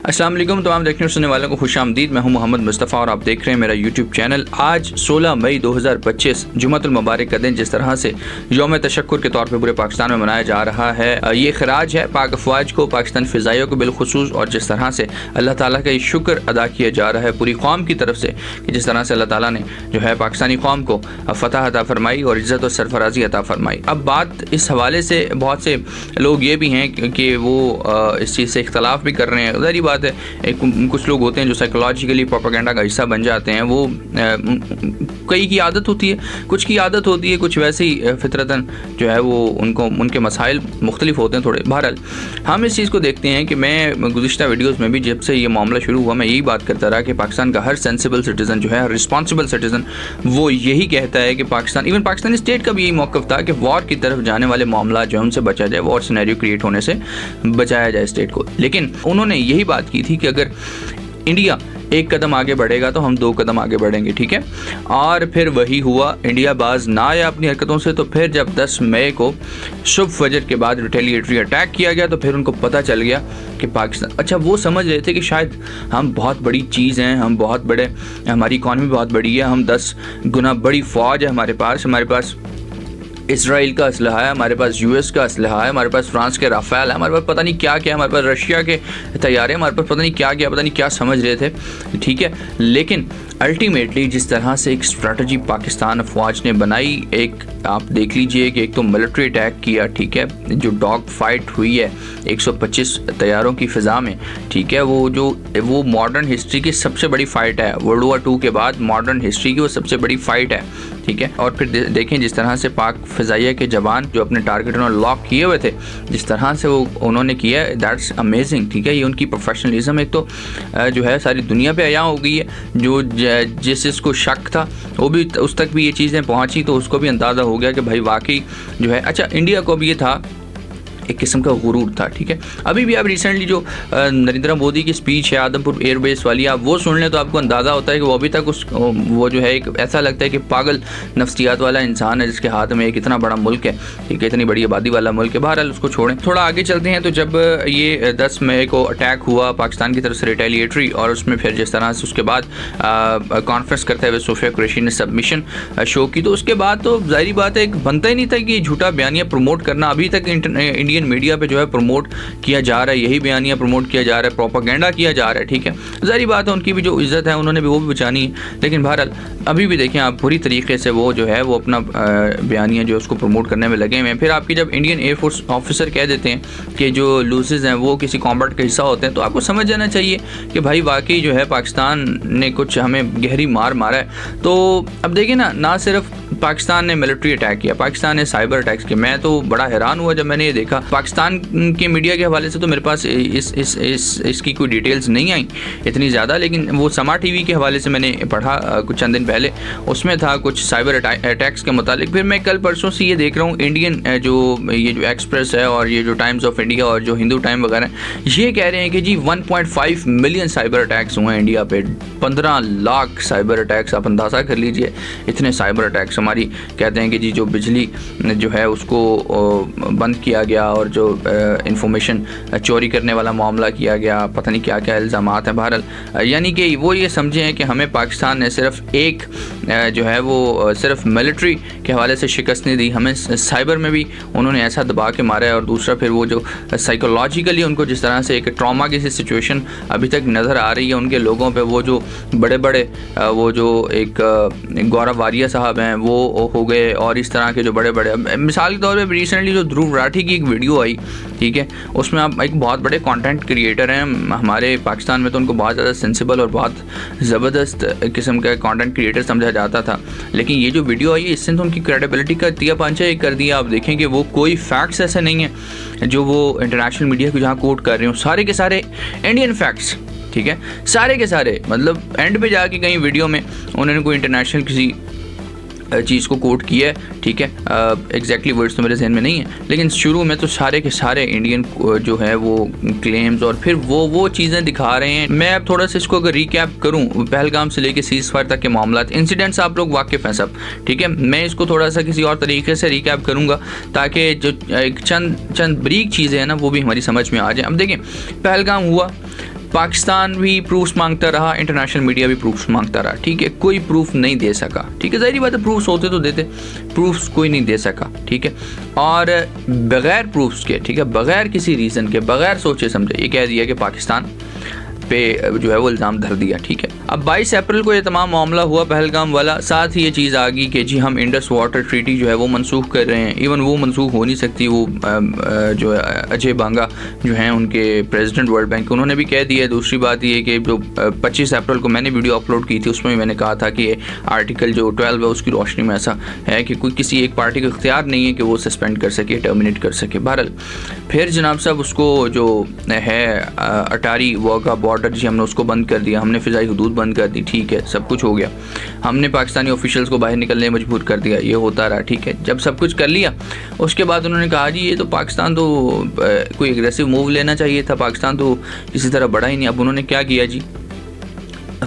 अस्सलाम वालेकुम तमाम देखने और सुनने वालों को खुशामदीद। मैं हूं मोहम्मद मुस्तफ़ा और आप देख रहे हैं मेरा यूट्यूब चैनल। आज 16 मई 2025 जुम्मतुल मुबारक का दिन जिस तरह से यौम तशक्कुर के तौर पे पूरे पाकिस्तान में मनाया जा रहा है, ये खराज है पाक अफवाज को, पाकिस्तान फ़िज़ाइयों को बिलखुसूस, और जिस तरह से अल्लाह ताला का ये शुक्र अदा किया जा रहा है पूरी कौम की तरफ से कि जिस तरह से अल्लाह ताला ने जो है पाकिस्तानी कौम को फ़तह अता फ़रमाई और इज़्ज़त और सरफराजी अता फ़रमाई। अब बात इस हवाले से बहुत से लोग ये भी हैं कि वो इस चीज़ से इख्तलाफ भी कर रहे हैं। ज़ाहिर बात है, कुछ लोग होते हैं जो साइकोलॉजिकली प्रोपेगेंडा का हिस्सा बन जाते हैं। वो कई की आदत होती है, कुछ की आदत होती है, कुछ वैसे ही फितरतन जो है वो उनके मसाइल मुख्तलिफ होते हैं थोड़े। बहरहाल हम इस चीज़ को देखते हैं कि मैं गुज़िश्ता वीडियोज़ में भी जब से ये मामला शुरू हुआ मैं यही बात करता रहा कि पाकिस्तान का हर सेंसिबल सिटीज़न जो है, हर रिस्पॉन्सिबल सिटीज़न, वो यही कहता है कि पाकिस्तान, इवन पाकिस्तानी स्टेट का भी यही मौक़िफ़ था कि वॉर की तरफ जाने वाले मामला जो उनसे बचा जाए, वॉर सिनेरियो क्रिएट होने से बचाया जाए स्टेट को। लेकिन उन्होंने यही बात की थी कि अगर इंडिया एक कदम आगे बढ़ेगा तो हम 2 कदम आगे बढ़ेंगे, ठीक है। और फिर वही हुआ, इंडिया बाज ना आया अपनी हरकतों से। तो फिर जब 10 मई को शुभ फजर के बाद रिटेलिएटरी अटैक किया गया तो फिर उनको पता चल गया कि पाकिस्तान, अच्छा वो समझ रहे थे कि शायद हम बहुत बड़ी चीज़ हैं, हम बहुत बड़े, हमारी इकॉनमी बहुत बड़ी है, हम 10 गुना बड़ी फ़ौज है हमारे पास इसराइल का असलहा है, हमारे पास यूएस का असलहा है, हमारे पास फ्रांस के राफेल है, हमारे पास पता नहीं क्या क्या, हमारे पास रशिया के तैयारे, हमारे पास पता नहीं क्या क्या, पता नहीं क्या समझ रहे थे, ठीक है। लेकिन अल्टीमेटली जिस तरह से एक स्ट्रैटेजी पाकिस्तान अफवाज ने बनाई, एक आप देख लीजिए कि एक तो मिलिट्री अटैक किया, ठीक है, जो डॉग फाइट हुई है 125 तैयारों की फ़िज़ा में, ठीक है, वो मॉडर्न हिस्ट्री की सबसे बड़ी फ़ाइट है, वर्ल्ड वॉर 2 के बाद मॉडर्न हिस्ट्री की वो सबसे बड़ी फ़ाइट है, ठीक है। और फिर देखें जिस तरह से पाक फ़िज़ाइया के जवान जो अपने टारगेट उन्होंने लॉक किए हुए थे, जिस तरह से वो उन्होंने किया, दैट्स अमेजिंग, ठीक है। ये उनकी प्रोफेशनलिज्म एक तो जो है सारी दुनिया पे अया हो गई है। जो जिसको शक था वो भी, उस तक भी ये चीज़ें पहुंची तो उसको भी अंदाज़ा हो गया कि भाई वाकई जो है, अच्छा इंडिया को भी ये था, एक किस्म का गुरूर था, ठीक है। अभी भी आप रिसेंटली जो नरेंद्र मोदी की स्पीच है आदमपुर एयरबेस वाली, आप वो सुन लें तो आपको अंदाज़ा होता है कि वो अभी तक वो जो है एक ऐसा लगता है कि पागल नफ्सियात वाला इंसान है जिसके हाथ में एक इतना बड़ा मुल्क है, ठीक है, इतनी बड़ी आबादी वाला मुल्क है। बहरहाल उसको छोड़ें, थोड़ा आगे चलते हैं। तो जब ये 10 मई को अटैक हुआ पाकिस्तान की तरफ से रिटेलिएटरी, और उसमें फिर जिस तरह से उसके बाद कॉन्फ्रेंस करते हुए सोफिया कुरैशी ने सबमिशन शो की, तो उसके बाद तो जाहिर बात है बनता ही नहीं था कि झूठा बयानिया प्रमोट करना। अभी तक इंडियन मीडिया पे जो है प्रमोट किया जा रहा है, यही बयानिया प्रमोट किया जा रहा है, प्रोपेगेंडा किया जा रहा है, ठीक है। जाहिर बात है उनकी भी जो इज्जत है उन्होंने भी वो भी बचानी है। लेकिन बहरहाल अभी भी देखें आप, पूरी तरीके से वो जो है वो अपना बयानिया जो है उसको प्रमोट करने में लगे हुए हैं। फिर आपकी जब इंडियन एयरफोर्स ऑफिसर कह देते हैं कि जो लूसेस हैं वो किसी कॉम्बैट का हिस्सा होते हैं, तो आपको समझ जाना चाहिए कि भाई वाकई जो है पाकिस्तान ने कुछ हमें गहरी मार मारा है। तो अब देखिए ना सिर्फ पाकिस्तान ने मिलिट्री अटैक किया, पाकिस्तान ने साइबर अटैक्स किए। मैं तो बड़ा हैरान हुआ जब मैंने ये देखा। पाकिस्तान के मीडिया के हवाले से तो मेरे पास इसकी कोई डिटेल्स नहीं आई इतनी ज़्यादा, लेकिन वो समा टीवी के हवाले से मैंने पढ़ा कुछ चंद दिन पहले, उसमें था कुछ साइबर अटैक्स के मुतालिक। फिर मैं कल परसों से ये देख रहा हूँ इंडियन जो एक्सप्रेस है और ये जो टाइम्स ऑफ इंडिया और जो हिंदू टाइम वगैरह, ये कह रहे हैं कि जी 1.5 मिलियन साइबर अटैक्स हुए हैं इंडिया पे, 15 लाख साइबर अटैक्स। आप अंदाज़ा कर लीजिए इतने साइबर अटैक्स। हमारी कहते हैं कि जी जो बिजली जो है उसको बंद किया गया और जो इंफॉर्मेशन चोरी करने वाला मामला किया गया, पता नहीं क्या क्या इल्ज़ामात हैं। बहरहाल यानी कि वो ये समझें कि हमें पाकिस्तान ने सिर्फ एक जो है वो सिर्फ मिलिट्री के हवाले से शिकस्त नहीं दी, हमें साइबर में भी उन्होंने ऐसा दबा के मारा है। और दूसरा फिर वो जो साइकोलॉजिकली उनको जिस तरह से एक ट्रॉमा की सी सिचुएशन अभी तक नज़र आ रही है उनके लोगों पे, वो जो बड़े बड़े वो जो एक गौरव वारिया साहब हैं वो हो गए, और इस तरह के जो बड़े बड़े, मिसाल के तौर पे रिसेंटली जो ध्रुव राठी की एक वीडियो आई, ठीक है, उसमें आप एक बहुत बड़े कंटेंट क्रिएटर हैं हमारे पाकिस्तान में, तो उनको बहुत ज़्यादा सेंसिबल और बहुत ज़बरदस्त किस्म का कंटेंट क्रिएटर समझा जाता था। लेकिन ये जो वीडियो आई है इससे तो उनकी क्रेडिबिलिटी का तिया पांचा एक कर दिया। आप देखें कि वो कोई फैक्ट्स ऐसे नहीं है जो वो इंटरनेशनल मीडिया को जहाँ कोट कर रहे हो, सारे के सारे इंडियन फैक्ट्स, ठीक है, सारे के सारे। मतलब एंड पे जाके कहीं वीडियो में उन्होंने कोई इंटरनेशनल किसी चीज़ को कोट किया है, ठीक है, एग्जैक्टली वर्ड्स तो मेरे जहन में नहीं है, लेकिन शुरू में तो सारे के सारे इंडियन जो है वो क्लेम्स और फिर वो चीज़ें दिखा रहे हैं। मैं अब थोड़ा सा इसको अगर रिकैप करूं, पहलगाम से लेके सीज़ फायर तक के मामला, इंसिडेंट्स आप लोग वाकिफ़ हैं सब, ठीक है। मैं इसको थोड़ा सा किसी और तरीके से रिकैप करूँगा ताकि जो एक चंद बारीक चीज़ें हैं ना वो भी हमारी समझ में आ जाए। अब देखें, पहलगाम हुआ, पाकिस्तान भी प्रूफ्स मांगता रहा, इंटरनेशनल मीडिया भी प्रूफ्स मांगता रहा, ठीक है, कोई प्रूफ नहीं दे सका, ठीक है, ज़ाहिर बात है प्रूफ्स होते तो देते, प्रूफ्स कोई नहीं दे सका, ठीक है, और बग़ैर प्रूफ्स के, ठीक है, बग़ैर किसी रीज़न के, बग़ैर सोचे समझे ये कह दिया कि पाकिस्तान पे जो है वो इल्ज़ाम धर दिया, ठीक है। अब 22 अप्रैल को ये तमाम मामला हुआ पहलगाम वाला, साथ ही ये चीज़ आ गई कि जी हम इंडस वाटर ट्रीटी जो है वो मनसूख कर रहे हैं, इवन वो मनसूख हो नहीं सकती, वो जो अजय बांगा जो हैं उनके प्रेसिडेंट वर्ल्ड बैंक, उन्होंने भी कह दिया है। दूसरी बात ये कि जो 25 अप्रैल को मैंने वीडियो अपलोड की थी उसमें मैंने कहा था कि आर्टिकल जो 12 है उसकी रोशनी में ऐसा है कि कोई किसी एक पार्टी का इख्तियार नहीं है कि वो सस्पेंड कर सके, टर्मिनेट कर सके। बहरहाल फिर जनाब साहब उसको जो है अटारी वाघा बॉर्डर जी हमने उसको बंद कर दिया, हमने फ़िज़ाई हदूद बंद कर दी, ठीक है, सब कुछ हो गया, हमने पाकिस्तानी ऑफिशियल्स को बाहर निकलने मजबूर कर दिया, ये होता रहा, ठीक है। जब सब कुछ कर लिया उसके बाद उन्होंने कहा जी ये तो पाकिस्तान तो कोई एग्रेसिव मूव लेना चाहिए था, पाकिस्तान तो किसी तरह बढ़ा ही नहीं। अब उन्होंने क्या किया जी,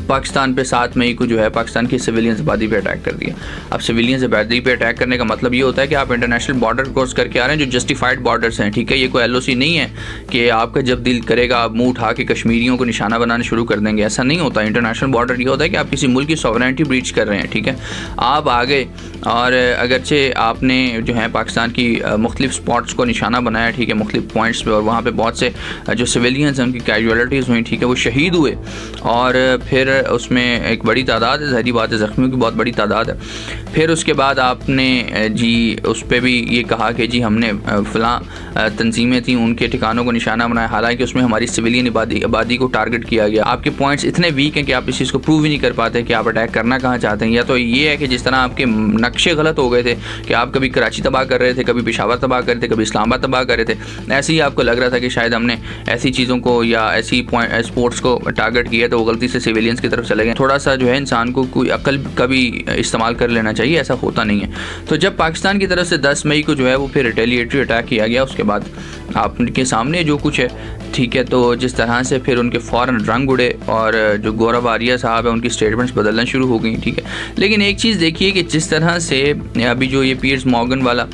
पाकिस्तान पे 7 मई को जो है पाकिस्तान की सिविलियंस आबादी पे अटैक कर दिया। अब सिविलियंस आबादी पे अटैक करने का मतलब ये होता है कि आप इंटरनेशनल बॉर्डर क्रॉस करके आ रहे हैं जो जस्टिफाइड बॉर्डर्स हैं, ठीक है, ये कोई LOC नहीं है कि आपका जब दिल करेगा आप मुंह उठा के कश्मीरियों को निशाना बनाना शुरू कर देंगे, ऐसा नहीं होता। इंटरनेशनल बॉर्डर ये होता है कि आप किसी मुल्क की सॉवरेनिटी ब्रीच कर रहे हैं, ठीक है, आप आ गए और अगरचे आपने जो है पाकिस्तान की मुख्तलिफ स्पॉट्स को निशाना बनाया, ठीक है, मुख्तलिफ पॉइंट्स पर, और वहाँ पर बहुत से जो सिविलियंस हैं उनकी कैजुअलिटीज़ हुई, ठीक है, वो शहीद हुए, और फिर उसमें एक बड़ी तादाद है, ज़ाहिर बात है ज़ख्मियों की बहुत बड़ी तादाद है। फिर उसके बाद आपने जी उस पर भी ये कहा कि जी हमने फ़लाँ तंजीमें थी उनके ठिकानों को निशाना बनाया, हालांकि उसमें हमारी सिविलियन आबादी को टारगेट किया गया। आपके पॉइंट्स इतने वीक हैं कि आप इस चीज़ को प्रूव ही नहीं कर पाते कि आप अटैक करना कहाँ चाहते हैं। या तो ये है कि जिस तरह आपके नक्शे गलत हो गए थे कि आप कभी कराची तबाह कर रहे थे, कभी पेशावर तबाह कर रहे थे, कभी इस्लामाबाद तबाह कर रहे थे, ऐसे ही आपको लग रहा था कि शायद हमने ऐसी चीज़ों को या ऐसी स्पोर्ट्स को टारगेट किया तो वो गलती से सिविलियंस की तरफ चले गए। थोड़ा सा जो है इंसान को कोई अक्ल का भी इस्तेमाल कर लेना चाहिए, ऐसा होता नहीं है। तो जब पाकिस्तान की तरफ से 10 मई को जो है वो फिर रिटेलिएटरी अटैक किया गया, उसके बाद आपके सामने जो कुछ है, ठीक है, तो जिस तरह से फिर उनके फ़ौरन रंग उड़े और जो गौरव आर्या साहब है उनकी स्टेटमेंट्स बदलना शुरू हो गई, ठीक है। लेकिन एक चीज़ देखिए कि जिस तरह से अभी जो ये पियर्स मॉर्गन वाला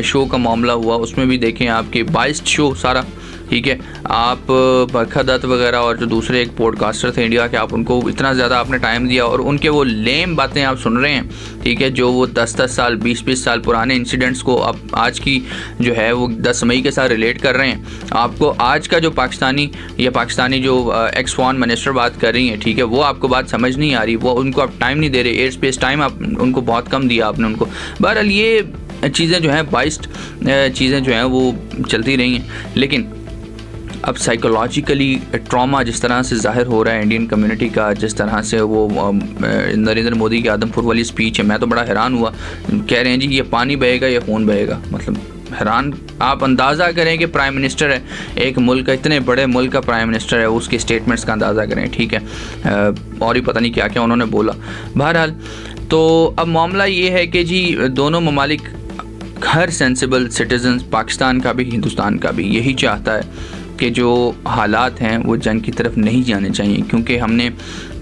शो का मामला हुआ उसमें भी देखें आपके 22 शो सारा, ठीक है, आप बरखा दत्त वगैरह और जो दूसरे एक पॉडकास्टर थे इंडिया के, आप उनको इतना ज़्यादा आपने टाइम दिया और उनके वो लेम बातें आप सुन रहे हैं, ठीक है, जो वो 10-10 साल 20-20 साल पुराने इंसिडेंट्स को आप आज की जो है वो 10 मई के साथ रिलेट कर रहे हैं। आपको आज का जो पाकिस्तानी जो एक्स फॉरेन मिनिस्टर बात कर रही हैं, ठीक है, वो आपको बात समझ नहीं आ रही, वो उनको आप टाइम नहीं दे रहे, एयर स्पेस टाइम आप उनको बहुत कम दिया आपने उनको। बहरहाल ये चीज़ें जो हैं 22 चीज़ें जो हैं वो चलती रही हैं। लेकिन अब साइकोलॉजिकली ट्रॉमा जिस तरह से ज़ाहिर हो रहा है इंडियन कम्युनिटी का, जिस तरह से वो नरेंद्र मोदी की आदमपुर वाली स्पीच है, मैं तो बड़ा हैरान हुआ। कह रहे हैं जी ये पानी बहेगा या खून बहेगा, मतलब हैरान। आप अंदाज़ा करें कि प्राइम मिनिस्टर है एक मुल्क का, इतने बड़े मुल्क का प्राइम मिनिस्टर है, उसके स्टेटमेंट्स का अंदाज़ा करें, ठीक है, और ही पता नहीं क्या क्या उन्होंने बोला। बहरहाल तो अब मामला ये है कि जी दोनों ममालिक, हर सेंसिबल सिटीज़न पाकिस्तान का भी हिंदुस्तान का भी यही चाहता है कि जो हालात हैं वो जंग की तरफ नहीं जाने चाहिए, क्योंकि हमने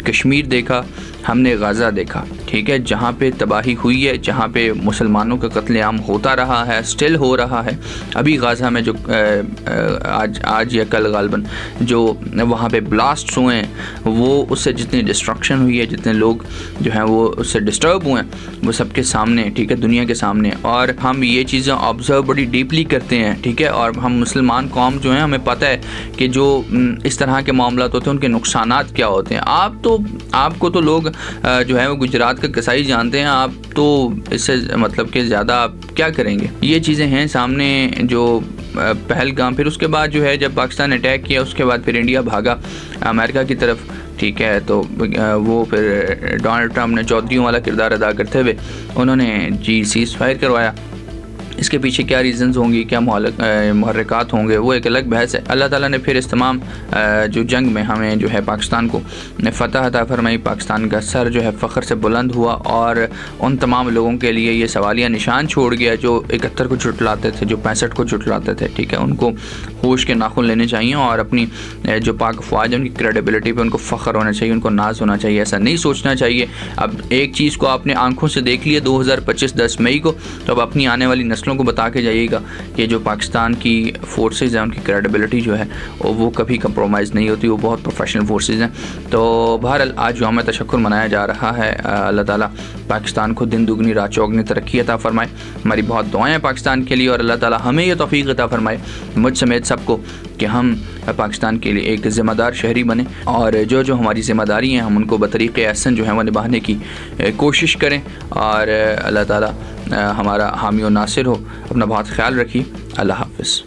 कश्मीर देखा, हमने गाज़ा देखा, ठीक है, जहाँ पे तबाही हुई है, जहाँ पे मुसलमानों का कत्लेआम होता रहा है, स्टिल हो रहा है। अभी गाज़ा में जो आज या कल गालबन जो वहाँ पे ब्लास्ट हुए हैं, वो उससे जितनी डिस्ट्रक्शन हुई है, जितने लोग जो हैं वो उससे डिस्टर्ब हुए हैं, वो सबके सामने, ठीक है, दुनिया के सामने। और हम ये चीज़ें ऑब्ज़र्व बड़ी डीपली करते हैं, ठीक है, और हम मुसलमान कौम जो हैं हमें पता है कि जो इस तरह के मामलात होते हैं उनके नुकसानात क्या होते हैं। आपको तो लोग जो है वो गुजरात का कसाई जानते हैं, आप तो इससे मतलब कि ज़्यादा आप क्या करेंगे। ये चीज़ें हैं सामने जो पहलगाम, फिर उसके बाद जो है जब पाकिस्तान अटैक किया उसके बाद फिर इंडिया भागा अमेरिका की तरफ, ठीक है, तो वो फिर डोनाल्ड ट्रंप ने चौधरियों वाला किरदार अदा करते हुए उन्होंने जी सीज़ फायर करवाया। इसके पीछे क्या रीज़न्स होंगी, क्या मुहर्रिकात होंगे, वो एक अलग बहस है। अल्लाह ताला ने फिर इस तमाम जो जंग में हमें जो है पाकिस्तान को फ़तह अता फरमाई, पाकिस्तान का सर जो है फ़ख्र से बुलंद हुआ और उन तमाम लोगों के लिए ये सवालिया निशान छोड़ गया जो 71 को झुटलाते थे, जो 65 को झुटलाते थे, ठीक है, उनको होश के नाखून लेने चाहिए और अपनी जो पाक फ़ौज है उनकी क्रेडिबिलिटी पर उनको फ़ख्र होना चाहिए, उनको नाज होना चाहिए। ऐसा नहीं सोचना चाहिए अब एक चीज़ को आपने आंखों से देख लिया 2025 10 मई को, तो अब अपनी आने वाली नस्लों फैसलों को बता के जाइएगा कि जो पाकिस्तान की फोर्सेस हैं उनकी क्रेडिबिलिटी जो है वो कभी कंप्रोमाइज़ नहीं होती, वो बहुत प्रोफेशनल फोर्सेस हैं। तो बहरहाल आज यौम तशक्कुर मनाया जा रहा है। अल्लाह ताला पाकिस्तान को दिन दुगनी रात चौगनी तरक्की अता फ़रमाए। हमारी बहुत दुआएं हैं पाकिस्तान के लिए और अल्लाह ताला हमें ये तौफीक अता फ़रमाए मुझ समेत सबको कि हम पाकिस्तान के लिए एक ज़िम्मेदार शहरी बने और जो जो हमारी ज़िम्मेदारी हैं हम उनको बतरीक़े अहसन जो है वो निभाने की कोशिश करें। और अल्लाह ताला हमारा हामी और नासिर हो। अपना बहुत ख्याल रखिए। अल्लाह हाफ़िज़।